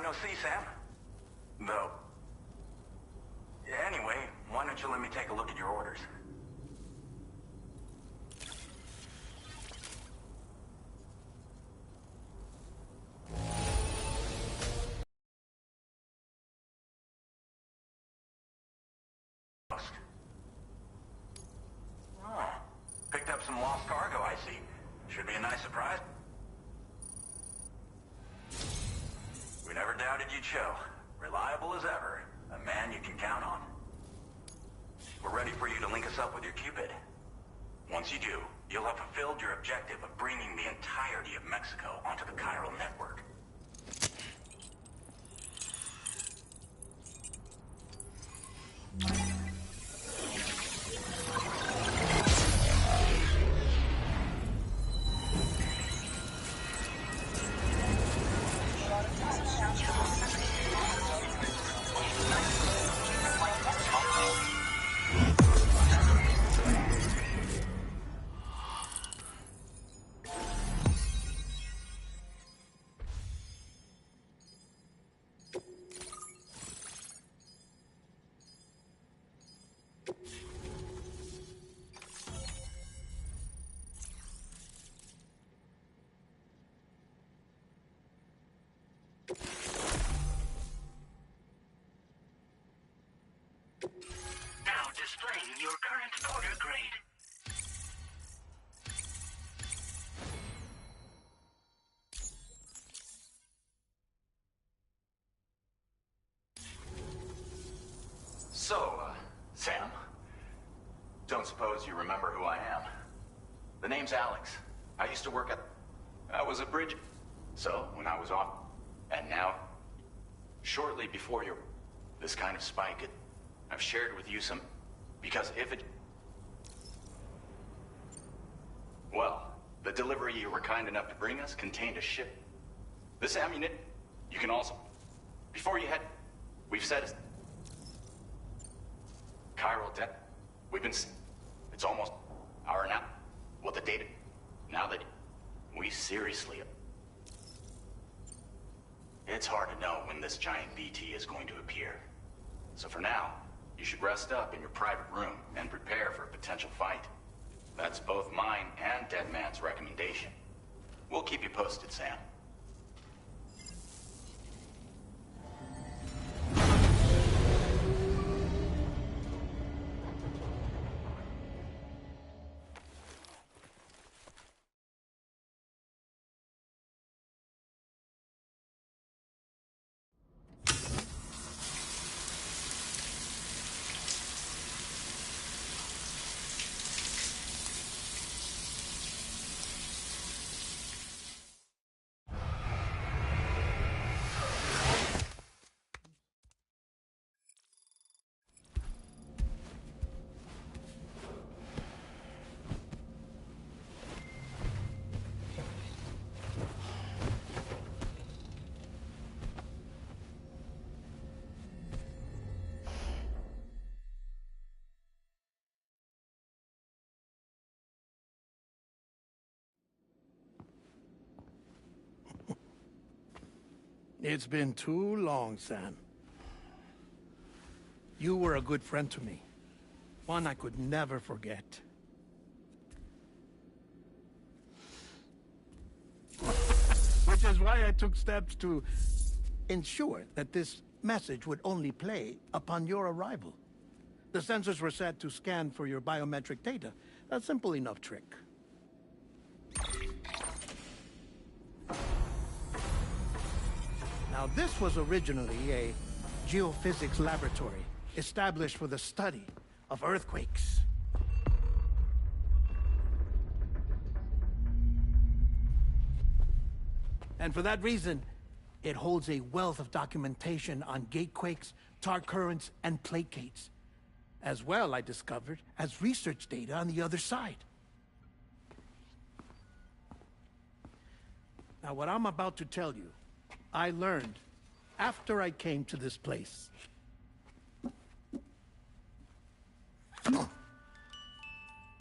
no see, Sam. Though. Anyway, why don't you let me take a look at your orders? Oh, picked up some lost cargo, I see. Should be a nice surprise. We never doubted you'd show. Reliable as ever. A man you can count on. We're ready for you to link us up with your Cupid. Once you do, you'll have fulfilled your objective of bringing the entirety of Mexico onto the chiral network. Now displaying your current order grade. So, Sam, don't suppose you remember who I am? The name's Alex. I used to work at... I was a bridge... So, when I was off... And now, shortly before your... This kind of spike, I've shared with you some... Because if it... Well, the delivery you were kind enough to bring us contained a ship. This ammunition, you can also... Before you head... We've said... Chiral debt. We've been... It's almost... Hour now. What the data... Now that... We seriously... It's hard to know when this giant BT is going to appear. So for now, you should rest up in your private room and prepare for a potential fight. That's both mine and Deadman's recommendation. We'll keep you posted, Sam. It's been too long, Sam. You were a good friend to me. One I could never forget. Which is why I took steps to ensure that this message would only play upon your arrival. The sensors were set to scan for your biometric data. A simple enough trick. Now, this was originally a geophysics laboratory established for the study of earthquakes. And for that reason, it holds a wealth of documentation on gatequakes, tar currents, and placates. As well, I discovered, as research data on the other side. Now, what I'm about to tell you, I learned after I came to this place.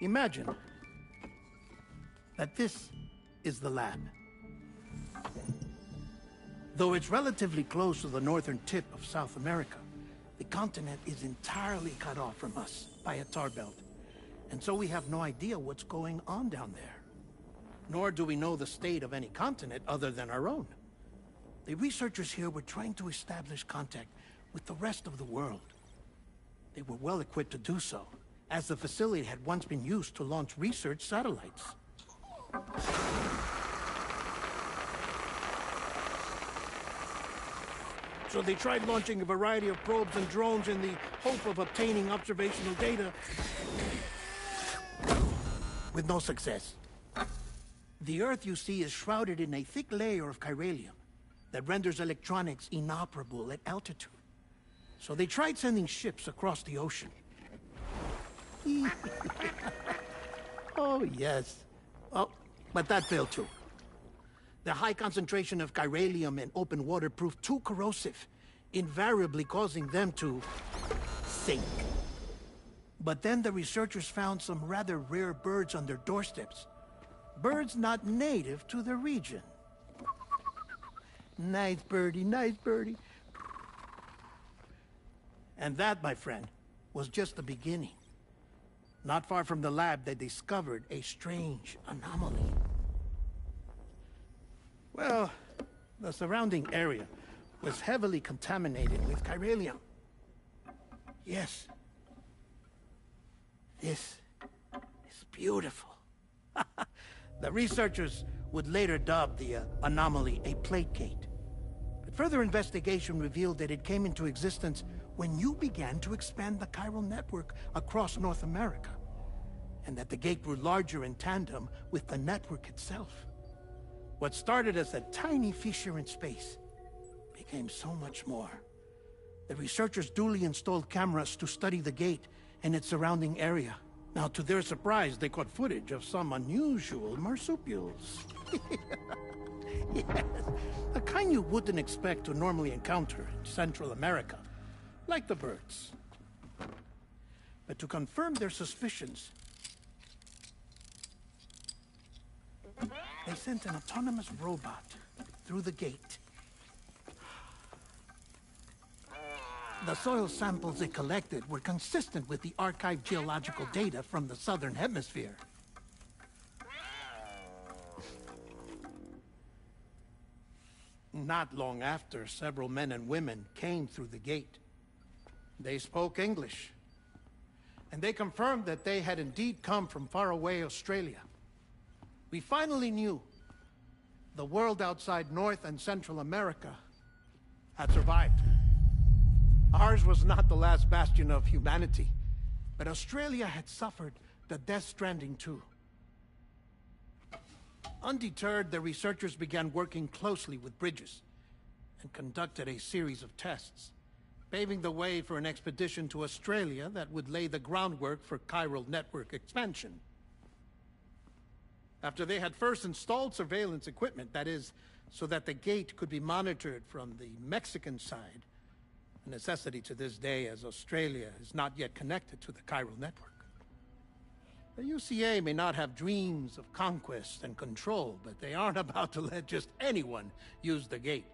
Imagine that this is the lab. Though it's relatively close to the northern tip of South America, the continent is entirely cut off from us by a tar belt. And so we have no idea what's going on down there. Nor do we know the state of any continent other than our own. The researchers here were trying to establish contact with the rest of the world. They were well equipped to do so, as the facility had once been used to launch research satellites. So they tried launching a variety of probes and drones in the hope of obtaining observational data, with no success. The Earth, you see, is shrouded in a thick layer of chiralium that renders electronics inoperable at altitude. So they tried sending ships across the ocean. Oh, yes. Oh, but that failed too. The high concentration of chiralium in open water proved too corrosive, invariably causing them to sink. But then the researchers found some rather rare birds on their doorsteps. Birds not native to the region. Nice birdie, nice birdie. And that, my friend, was just the beginning. Not far from the lab, they discovered a strange anomaly. Well, the surrounding area was heavily contaminated with chiralium. Yes. This is beautiful. The researchers would later dub the anomaly a plate gate. But further investigation revealed that it came into existence when you began to expand the chiral network across North America, and that the gate grew larger in tandem with the network itself. What started as a tiny fissure in space became so much more. The researchers duly installed cameras to study the gate and its surrounding area. Now, to their surprise, they caught footage of some unusual marsupials. Yes, the kind you wouldn't expect to normally encounter in Central America, like the birds. But to confirm their suspicions, they sent an autonomous robot through the gate. The soil samples it collected were consistent with the archived geological data from the southern hemisphere. Not long after, several men and women came through the gate. They spoke English, and they confirmed that they had indeed come from faraway Australia. We finally knew the world outside North and Central America had survived. Ours was not the last bastion of humanity, but Australia had suffered the death stranding too. Undeterred, the researchers began working closely with Bridges and conducted a series of tests, paving the way for an expedition to Australia that would lay the groundwork for chiral network expansion. After they had first installed surveillance equipment, that is, so that the gate could be monitored from the Mexican side, a necessity to this day as Australia is not yet connected to the chiral network. The UCA may not have dreams of conquest and control, but they aren't about to let just anyone use the gate.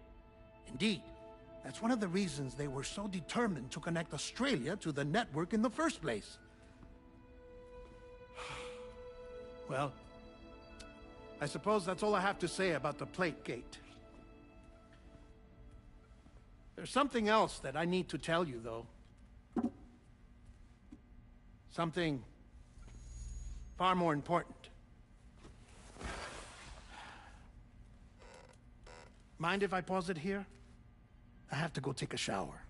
Indeed, that's one of the reasons they were so determined to connect Australia to the network in the first place. Well, I suppose that's all I have to say about the plate gate. There's something else that I need to tell you, though. Something far more important. Mind if I pause it here? I have to go take a shower.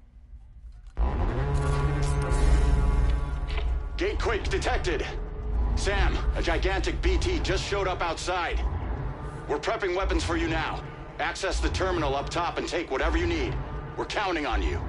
Gate quake detected. Sam, a gigantic BT just showed up outside. We're prepping weapons for you now. Access the terminal up top and take whatever you need. We're counting on you.